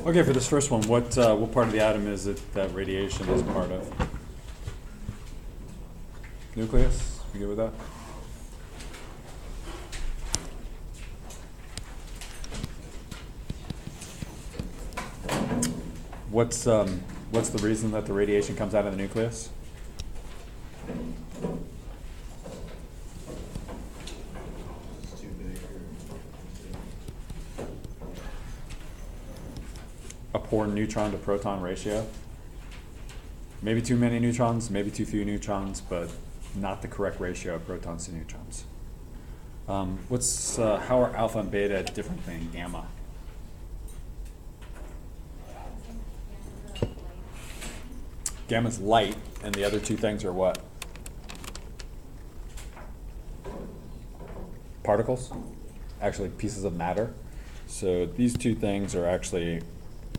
Okay, for this first one, what part of the atom is it that radiation is part of? Nucleus? You good with that? What's the reason that the radiation comes out of the nucleus? It's too big. A poor neutron to proton ratio? Maybe too many neutrons, maybe too few neutrons, but not the correct ratio of protons to neutrons. How are alpha and beta different than gamma? Gamma's light, and the other two things are what? Particles? Actually, pieces of matter. So these two things are actually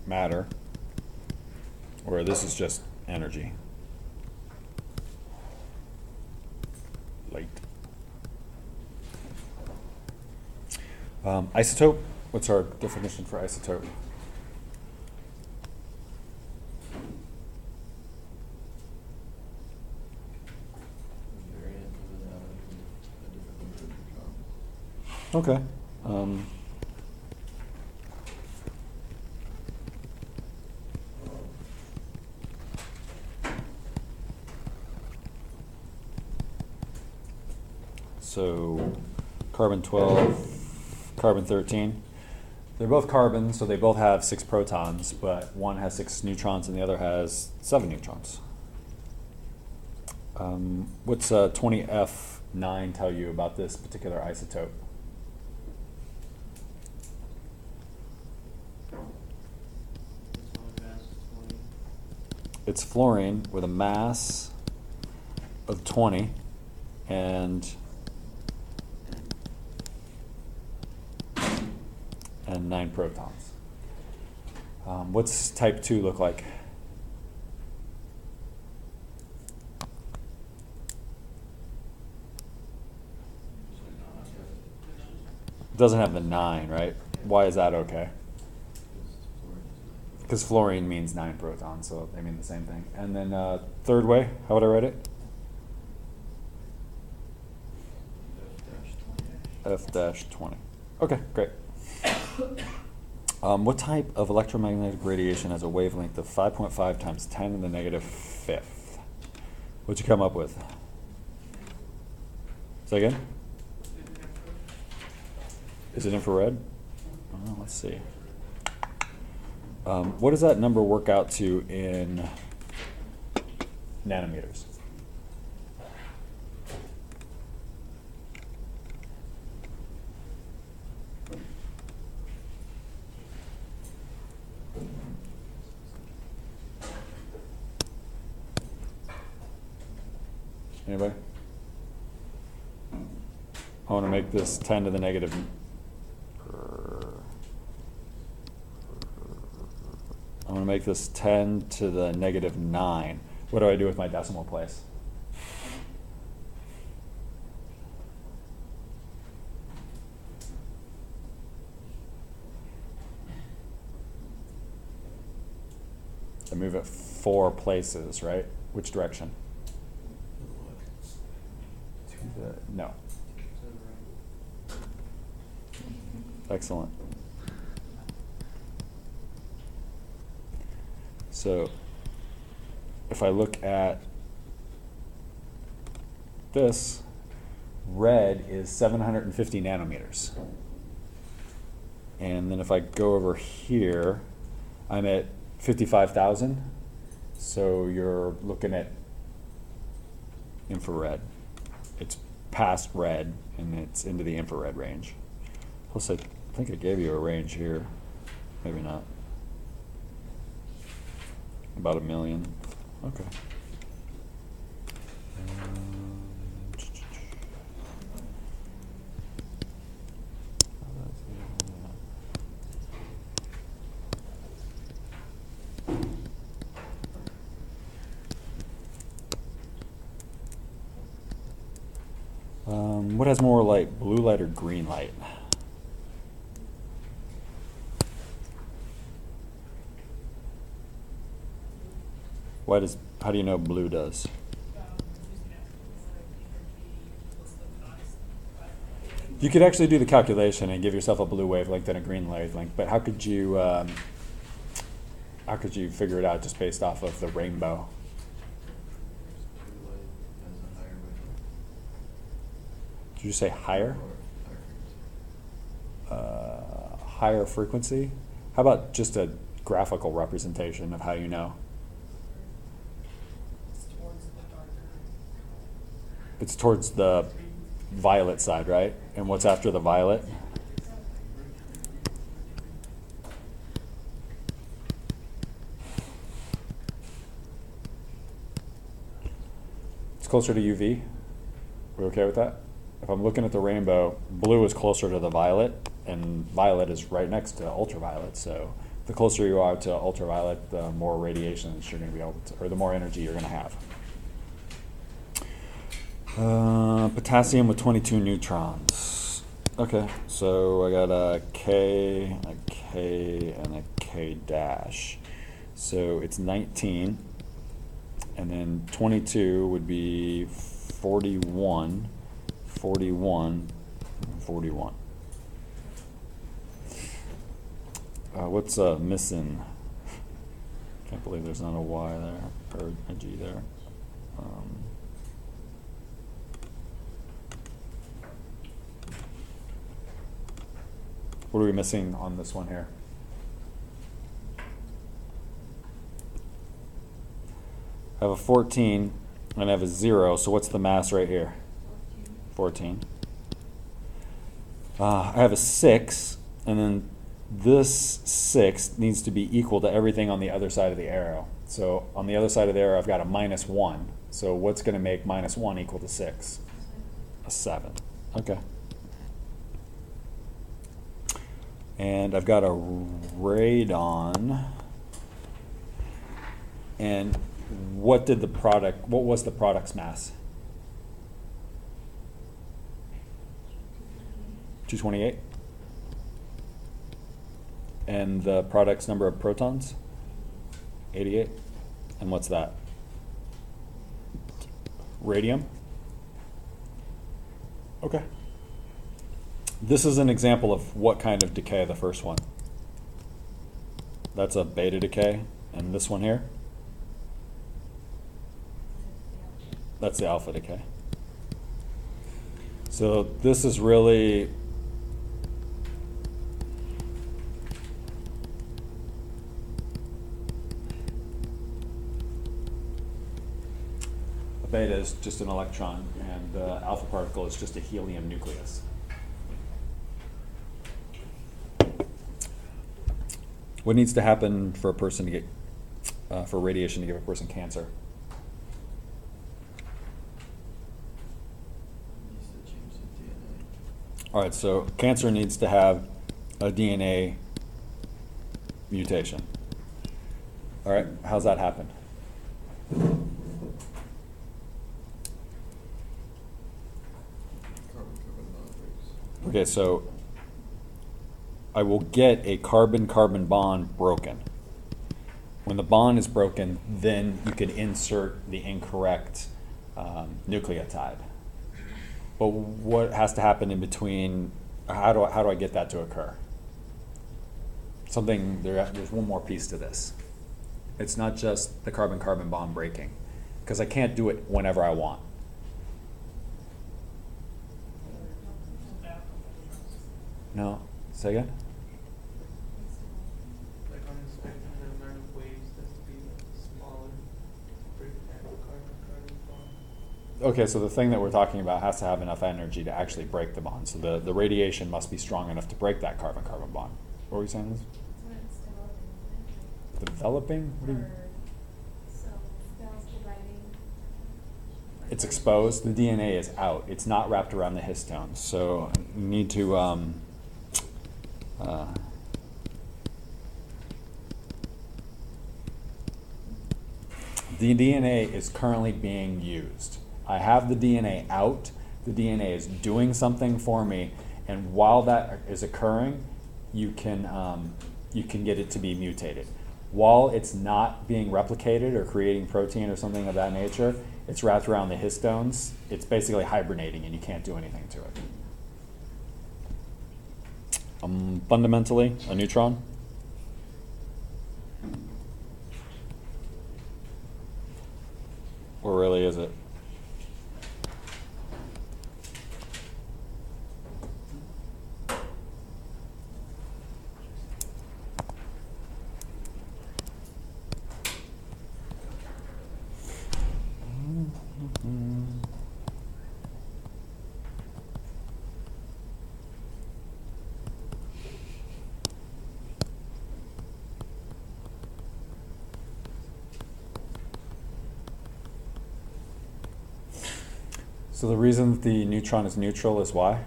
matter, or this is just energy. Light. Isotope, what's our definition for isotope? Okay. So carbon 12, carbon 13. They're both carbons, so they both have 6 protons, but one has 6 neutrons and the other has 7 neutrons. What's 20F9 tell you about this particular isotope? It's fluorine with a mass of 20 and 9 protons. What's type 2 look like? It doesn't have the 9, right? Why is that okay? Because fluorine means 9 protons, so they mean the same thing. And then third way, how would I write it? F-20. Okay, great. What type of electromagnetic radiation has a wavelength of 5.5 times 10 to the negative 5th? What'd you come up with? Say again? Is it infrared? Oh, let's see. What does that number work out to in nanometers? Anybody? I want to make this 10 to the negative. I'm going to make this 10 to the negative 9. What do I do with my decimal place? I move it 4 places, right? Which direction? No. Excellent. So if I look at this, red is 750 nanometers. And then if I go over here, I'm at 55,000. So you're looking at infrared. It's past red and it's into the infrared range. Plus I think I gave you a range here. Maybe not. About 1 million. Okay. What has more light, blue light or green light? How do you know blue does? You could actually do the calculation and give yourself a blue wavelength and a green wavelength, but how could you figure it out just based off of the rainbow? Blue light has a higher wavelength. Did you say higher? Or higher frequency. Higher frequency? How about just a graphical representation of how you know? It's towards the violet side, right? And what's after the violet? It's closer to UV. We okay with that? If I'm looking at the rainbow, blue is closer to the violet, and violet is right next to ultraviolet. So the closer you are to ultraviolet, the more radiation that you're going to be able to, or the more energy you're going to have. Potassium with 22 neutrons. Okay, so I got a K, and a K dash. So it's 19, and then 22 would be 41, 41, 41. What's missing? Can't believe there's not a Y there, or a G there. What are we missing on this one here? I have a 14 and I have a 0, so what's the mass right here? 14. I have a 6, and then this 6 needs to be equal to everything on the other side of the arrow. So on the other side of the arrow, I've got a -1. So what's going to make -1 equal to 6? A 7. Okay. And I've got a radon. And what was the product's mass? 228. And the product's number of protons? 88. And what's that? Radium? Okay. This is an example of what kind of decay, the first one. That's a beta decay. And this one here? That's the alpha decay. So this is really a beta is just an electron, and the alpha particle is just a helium nucleus. What needs to happen for a person to get, for radiation to give a person cancer? Needs to change the DNA. All right, so cancer needs to have a DNA mutation. All right, how's that happen? Carbon-carbon bond breaks. Okay, so I will get a carbon-carbon bond broken. When the bond is broken, then you can insert the incorrect nucleotide. But what has to happen in between? How do I get that to occur? There's one more piece to this. It's not just the carbon-carbon bond breaking, because I can't do it whenever I want. No, say again? Like on the spectrum, the amount of waves has to be smaller for it to have a carbon-carbon bond. Okay, so the thing that we're talking about has to have enough energy to actually break the bond. So the radiation must be strong enough to break that carbon-carbon bond. What were you saying, Liz? When it's developing, Developing? What do you? so cells dividing. It's exposed. The DNA is out. It's not wrapped around the histones. So you need to the DNA is currently being used. I have the DNA out. The DNA is doing something for me, and while that is occurring, you can get it to be mutated. while it's not being replicated or creating protein or something of that nature, it's wrapped around the histones. It's basically hibernating and you can't do anything to it. Fundamentally, a neutron. Or really is it? So the reason that the neutron is neutral is why?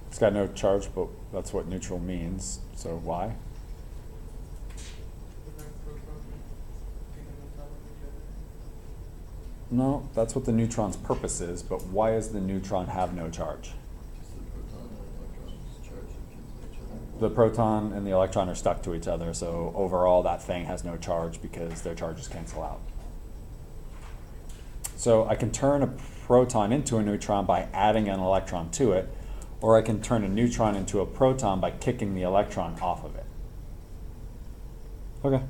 It's got no charge, but that's what neutral means. So why? Prevent protons getting on top of each other. No, that's what the neutron's purpose is, but why does the neutron have no charge? Just the proton and electrons charge against each other. The proton and the electron are stuck to each other, so overall that thing has no charge because their charges cancel out. So I can turn a proton into a neutron by adding an electron to it, or I can turn a neutron into a proton by kicking the electron off of it. Okay.